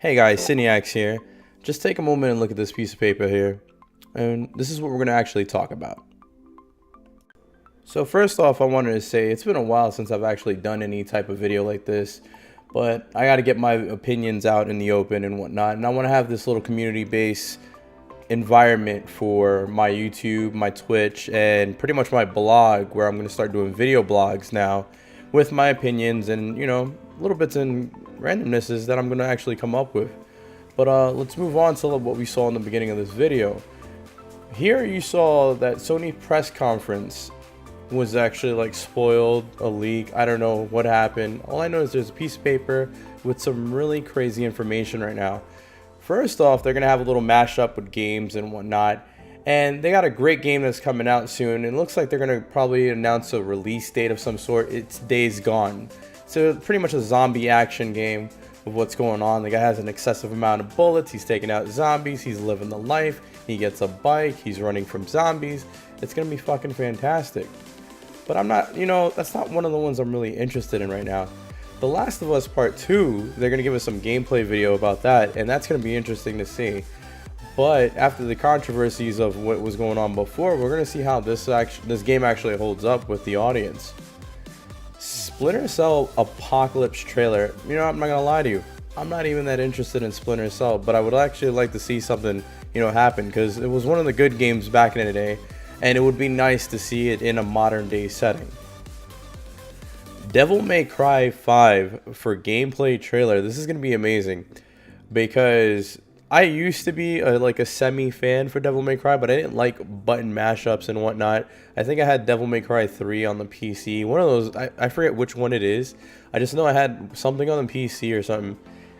Hey guys, Cineax here. Just take a moment and look at this piece of paper here. And this is what we're going to actually talk about. So first off, I wanted to say it's been a while since I've actually done any type of video like this. But I got to get my opinions out in the open and whatnot. And I want to have this little community-based environment for my YouTube, my Twitch, and pretty much my blog, where I'm going to start doing video blogs now with my opinions and, little bits and randomnesses that I'm going to actually come up with. But let's move on to what we saw in the beginning of this video. Here you saw that Sony press conference was actually spoiled, a leak. I don't know what happened. All I know is there's a piece of paper with some really crazy information right now. First off, they're going to have a little mashup with games and whatnot. And they got a great game that's coming out soon. It looks like they're going to probably announce a release date of some sort. It's Days Gone. So pretty much a zombie action game of what's going on. The guy has an excessive amount of bullets. He's taking out zombies. He's living the life. He gets a bike. He's running from zombies. It's going to be fucking fantastic. But I'm not, that's not one of the ones I'm really interested in right now. The Last of Us Part 2, they're going to give us some gameplay video about that. And that's going to be interesting to see. But after the controversies of what was going on before, we're going to see how this game actually holds up with the audience. Splinter Cell Apocalypse trailer. I'm not going to lie to you. I'm not even that interested in Splinter Cell, but I would actually like to see something, happen, because it was one of the good games back in the day, and it would be nice to see it in a modern day setting. Devil May Cry 5 for gameplay trailer. This is going to be amazing, because I used to be a semi-fan for Devil May Cry, but I didn't like button mashups and whatnot. I think I had Devil May Cry 3 on the PC. One of those, I forget which one it is. I just know I had something on the PC or something.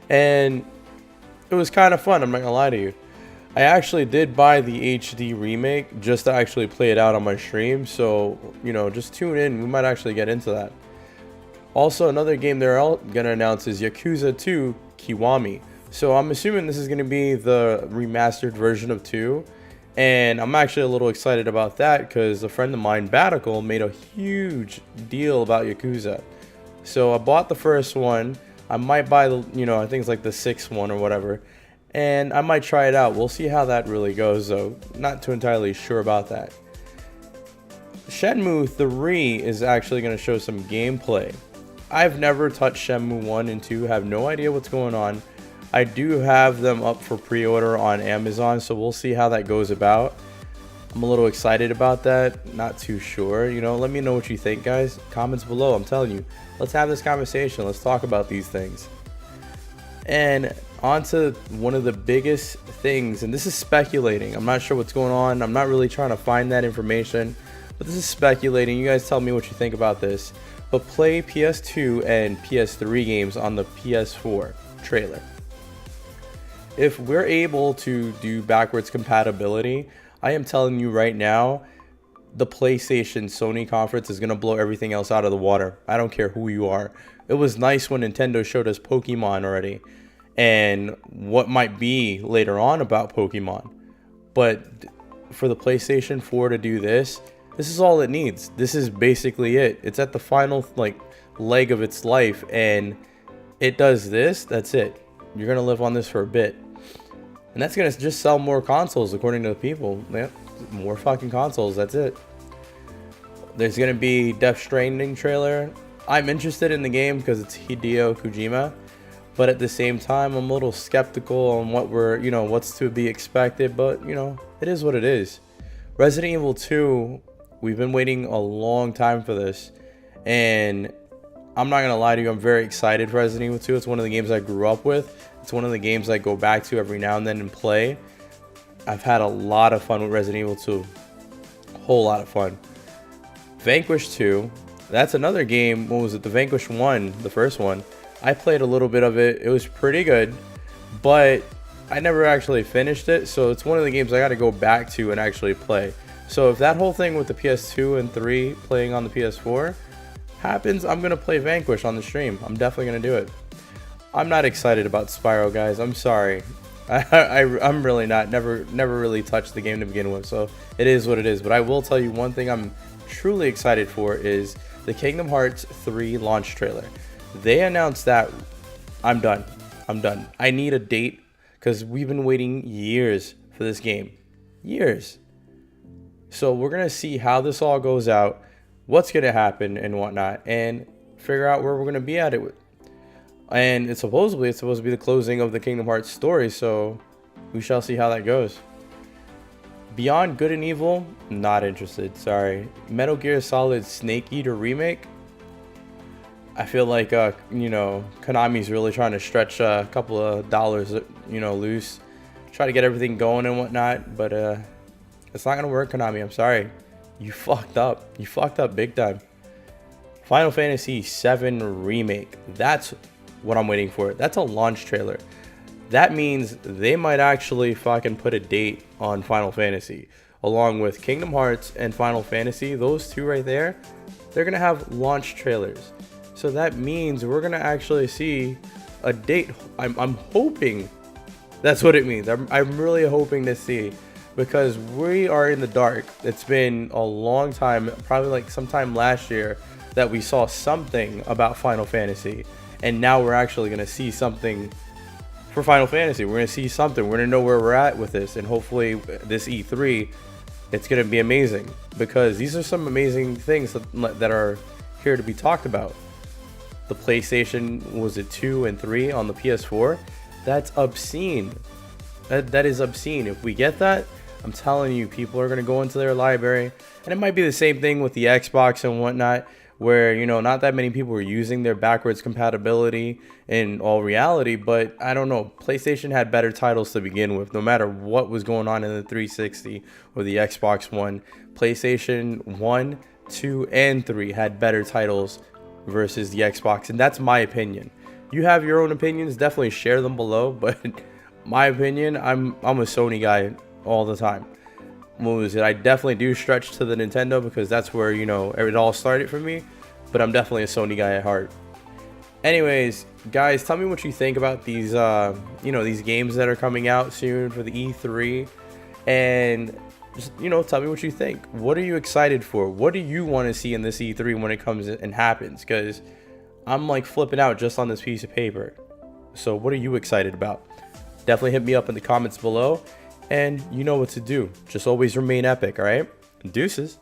And it was kind of fun, I'm not going to lie to you. I actually did buy the HD remake just to actually play it out on my stream. So, just tune in. We might actually get into that. Also, another game they're going to announce is Yakuza 2 Kiwami. So I'm assuming this is going to be the remastered version of 2. And I'm actually a little excited about that because a friend of mine, Batical, made a huge deal about Yakuza. So I bought the first one. I might buy the, I think it's like the 6th one or whatever. And I might try it out. We'll see how that really goes though. Not too entirely sure about that. Shenmue 3 is actually going to show some gameplay. I've never touched Shenmue 1 and 2. Have no idea what's going on. I do have them up for pre-order on Amazon, so we'll see how that goes about. I'm a little excited about that, not too sure. Let me know what you think, guys. Comments below, I'm telling you. Let's have this conversation. Let's talk about these things. And on to one of the biggest things, and this is speculating. I'm not sure what's going on. I'm not really trying to find that information, but this is speculating. You guys tell me what you think about this. But play PS2 and PS3 games on the PS4 trailer. If we're able to do backwards compatibility, I am telling you right now, the PlayStation Sony conference is going to blow everything else out of the water. I don't care who you are. It was nice when Nintendo showed us Pokemon already and what might be later on about Pokemon. But for the PlayStation 4 to do this is all it needs. This is basically it. It's at the final leg of its life, and it does this. That's it. You're going to live on this for a bit. And that's going to just sell more consoles, according to the people. Yeah, more fucking consoles, that's it. There's going to be Death Stranding trailer. I'm interested in the game because it's Hideo Kojima. But at the same time, I'm a little skeptical on what what's to be expected. But, it is what it is. Resident Evil 2, we've been waiting a long time for this. And I'm not going to lie to you, I'm very excited for Resident Evil 2. It's one of the games I grew up with. It's one of the games I go back to every now and then and play. I've had a lot of fun with Resident Evil 2. A whole lot of fun. Vanquish 2. That's another game. What was it? The Vanquish 1, the first one. I played a little bit of it. It was pretty good. But I never actually finished it. So it's one of the games I got to go back to and actually play. So if that whole thing with the PS2 and 3 playing on the PS4 happens, I'm going to play Vanquish on the stream. I'm definitely going to do it. I'm not excited about Spyro, guys. I'm sorry. I'm really not. Never really touched the game to begin with, so it is what it is. But I will tell you one thing I'm truly excited for is the Kingdom Hearts 3 launch trailer. They announced that. I'm done. I'm done. I need a date because we've been waiting years for this game. Years. So we're going to see how this all goes out, what's going to happen and whatnot, and figure out where we're going to be at it with. And it's supposed to be the closing of the Kingdom Hearts story, so we shall see how that goes. Beyond Good and Evil, not interested, sorry. Metal Gear Solid Snake Eater Remake, I feel like, Konami's really trying to stretch a couple of dollars, loose. Try to get everything going and whatnot, but it's not going to work, Konami. I'm sorry. You fucked up. You fucked up big time. Final Fantasy VII Remake. That's what I'm waiting for. That's a launch trailer. That means they might actually fucking put a date on Final Fantasy. Along with Kingdom Hearts and Final Fantasy, those two right there, they're going to have launch trailers. So that means we're going to actually see a date. I'm hoping that's what it means. I'm really hoping to see, because we are in the dark. It's been a long time, probably like sometime last year, that we saw something about Final Fantasy. And now we're actually going to see something for Final Fantasy. We're going to see something. We're going to know where we're at with this. And hopefully this E3, it's going to be amazing, because these are some amazing things that are here to be talked about. The PlayStation, was it 2 and 3 on the PS4? That's obscene. That is obscene. If we get that, I'm telling you, people are going to go into their library. And it might be the same thing with the Xbox and whatnot, where, not that many people were using their backwards compatibility in all reality. But I don't know. PlayStation had better titles to begin with, no matter what was going on in the 360 or the Xbox One. PlayStation 1, 2, and 3 had better titles versus the Xbox. And that's my opinion. You have your own opinions. Definitely share them below. But my opinion, I'm a Sony guy all the time. What was it? I definitely do stretch to the Nintendo, because that's where, it all started for me. But I'm definitely a Sony guy at heart. Anyways, guys, tell me what you think about these, these games that are coming out soon for the E3. And just, tell me what you think. What are you excited for? What do you want to see in this E3 when it comes and happens? Because I'm like flipping out just on this piece of paper. So what are you excited about? Definitely hit me up in the comments below. And you know what to do. Just always remain epic, all right? Deuces.